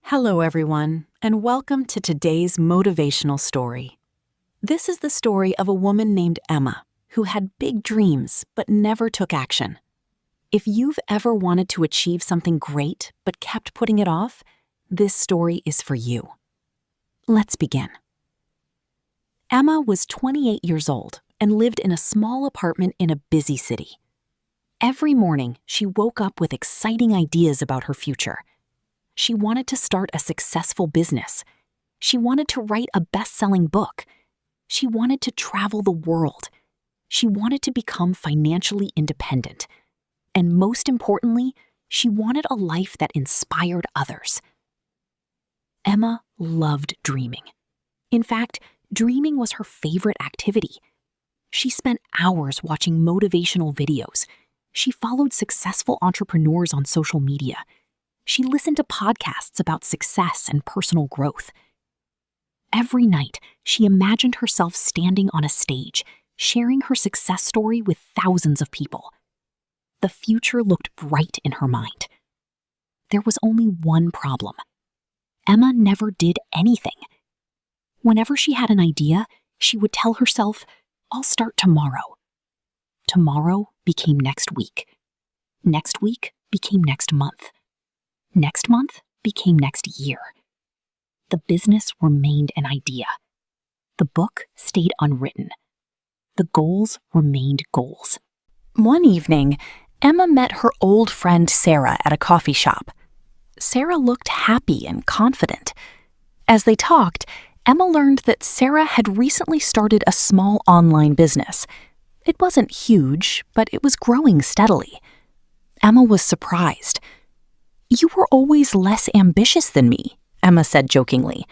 Hello, everyone, and welcome to today's motivational story. This is the story of a woman named Emma who had big dreams but never took action. If you've ever wanted to achieve something great but kept putting it off, this story is for you. Let's begin. Emma was 28 years old and lived in a small apartment in a busy city. Every morning, she woke up with exciting ideas about her future. She wanted to start a successful business. She wanted to write a best-selling book. She wanted to travel the world. She wanted to become financially independent. And most importantly, she wanted a life that inspired others. Emma loved dreaming. In fact, dreaming was her favorite activity. She spent hours watching motivational videos. She followed successful entrepreneurs on social media. She listened to podcasts about success and personal growth. Every night, she imagined herself standing on a stage, sharing her success story with thousands of people. The future looked bright in her mind. There was only one problem. Emma never did anything. Whenever she had an idea, she would tell herself, "I'll start tomorrow." Tomorrow became next week. Next week became next month. Next month became next year. The business remained an idea. The book stayed unwritten. The goals remained goals. One evening, Emma met her old friend Sarah at a coffee shop. Sarah looked happy and confident. As they talked, Emma learned that Sarah had recently started a small online business. It wasn't huge, but it was growing steadily. Emma was surprised. "You were always less ambitious than me," Emma said jokingly.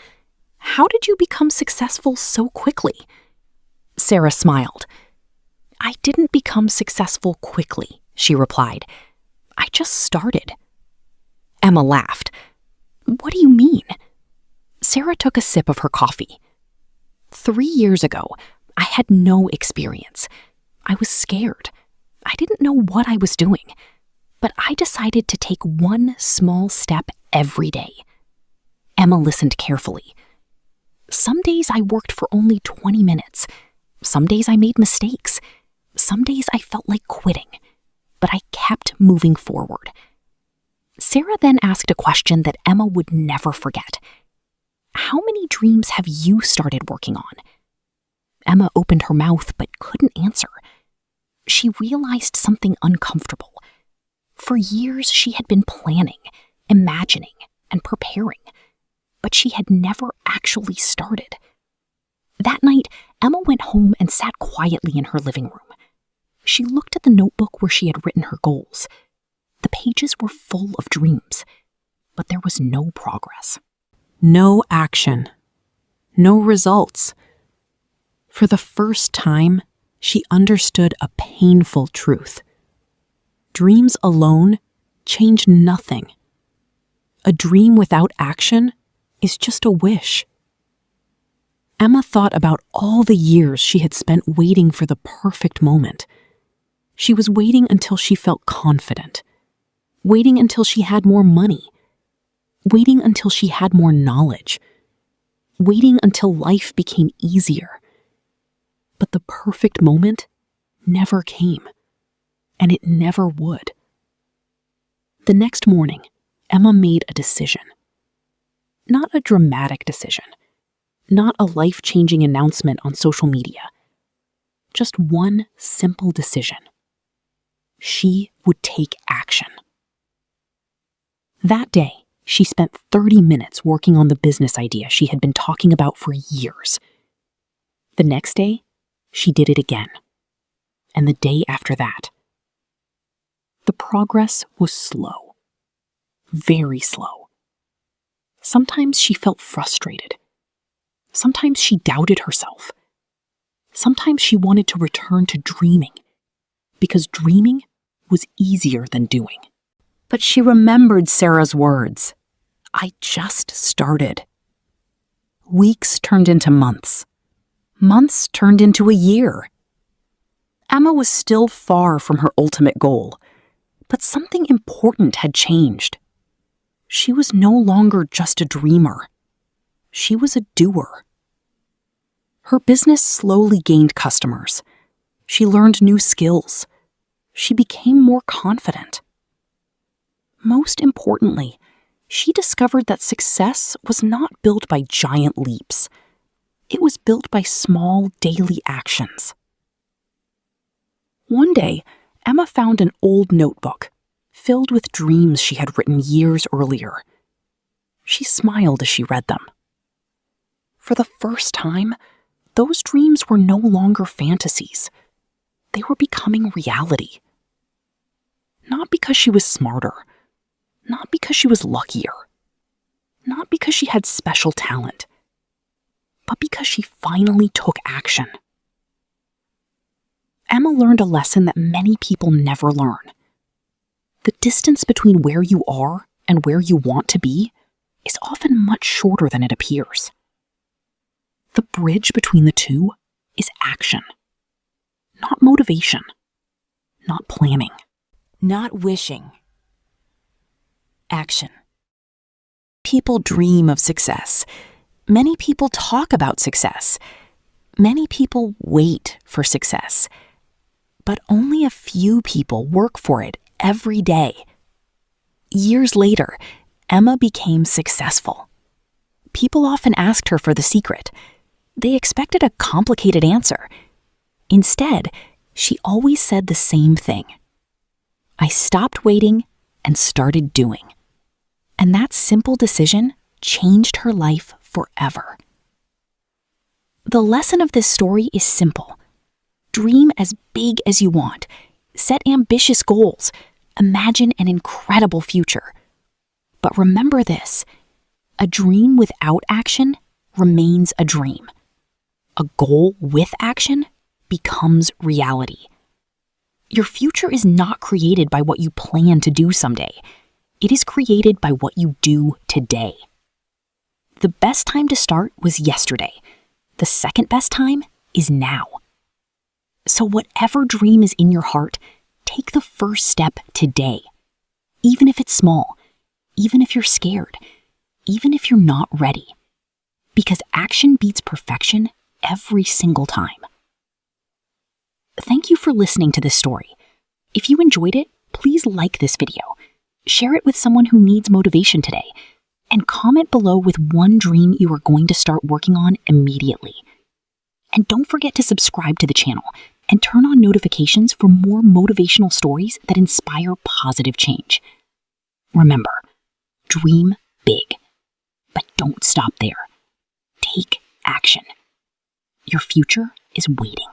"How did you become successful so quickly?" Sarah smiled. "I didn't become successful quickly," she replied. "I just started." Emma laughed. "What do you mean?" Sarah took a sip of her coffee. 3 years ago, I had no experience. I was scared. I didn't know what I was doing. But I decided to take one small step every day. Emma listened carefully. Some days I worked for only 20 minutes. Some days I made mistakes. Some days I felt like quitting. But I kept moving forward. Sarah then asked a question that Emma would never forget. "How many dreams have you started working on?" Emma opened her mouth but couldn't answer. She realized something uncomfortable. For years, she had been planning, imagining, and preparing, but she had never actually started. That night, Emma went home and sat quietly in her living room. She looked at the notebook where she had written her goals. The pages were full of dreams, but there was no progress. No action. No results. For the first time, she understood a painful truth. Dreams alone change nothing. A dream without action is just a wish. Emma thought about all the years she had spent waiting for the perfect moment. She was waiting until she felt confident, waiting until she had more money, waiting until she had more knowledge, waiting until life became easier. But the perfect moment never came. And it never would. The next morning, Emma made a decision. Not a dramatic decision. Not a life-changing announcement on social media. Just one simple decision. She would take action. That day, she spent 30 minutes working on the business idea she had been talking about for years. The next day, she did it again. And the day after that. The progress was slow. Very slow. Sometimes she felt frustrated. Sometimes she doubted herself. Sometimes she wanted to return to dreaming, because dreaming was easier than doing. But she remembered Sarah's words. "I just started." Weeks turned into months. Months turned into a year. Emma was still far from her ultimate goal. But something important had changed. She was no longer just a dreamer. She was a doer. Her business slowly gained customers. She learned new skills. She became more confident. Most importantly, she discovered that success was not built by giant leaps. It was built by small daily actions. One day, Emma found an old notebook filled with dreams she had written years earlier. She smiled as she read them. For the first time, those dreams were no longer fantasies. They were becoming reality. Not because she was smarter, not because she was luckier, not because she had special talent, but because she finally took action. Emma learned a lesson that many people never learn. The distance between where you are and where you want to be is often much shorter than it appears. The bridge between the two is action, not motivation, not planning, not wishing. Action. People dream of success. Many people talk about success. Many people wait for success. But only a few people work for it every day. Years later, Emma became successful. People often asked her for the secret. They expected a complicated answer. Instead, she always said the same thing. I stopped waiting and started doing. And that simple decision changed her life forever. The lesson of this story is simple. Dream as big as you want. Set ambitious goals. Imagine an incredible future. But remember this, a dream without action remains a dream. A goal with action becomes reality. Your future is not created by what you plan to do someday. It is created by what you do today. The best time to start was yesterday. The second best time is now. So whatever dream is in your heart, take the first step today. Even if it's small, even if you're scared, even if you're not ready. Because action beats perfection every single time. Thank you for listening to this story. If you enjoyed it, please like this video, share it with someone who needs motivation today, and comment below with one dream you are going to start working on immediately. And don't forget to subscribe to the channel and turn on notifications for more motivational stories that inspire positive change. Remember, dream big, but don't stop there. Take action. Your future is waiting.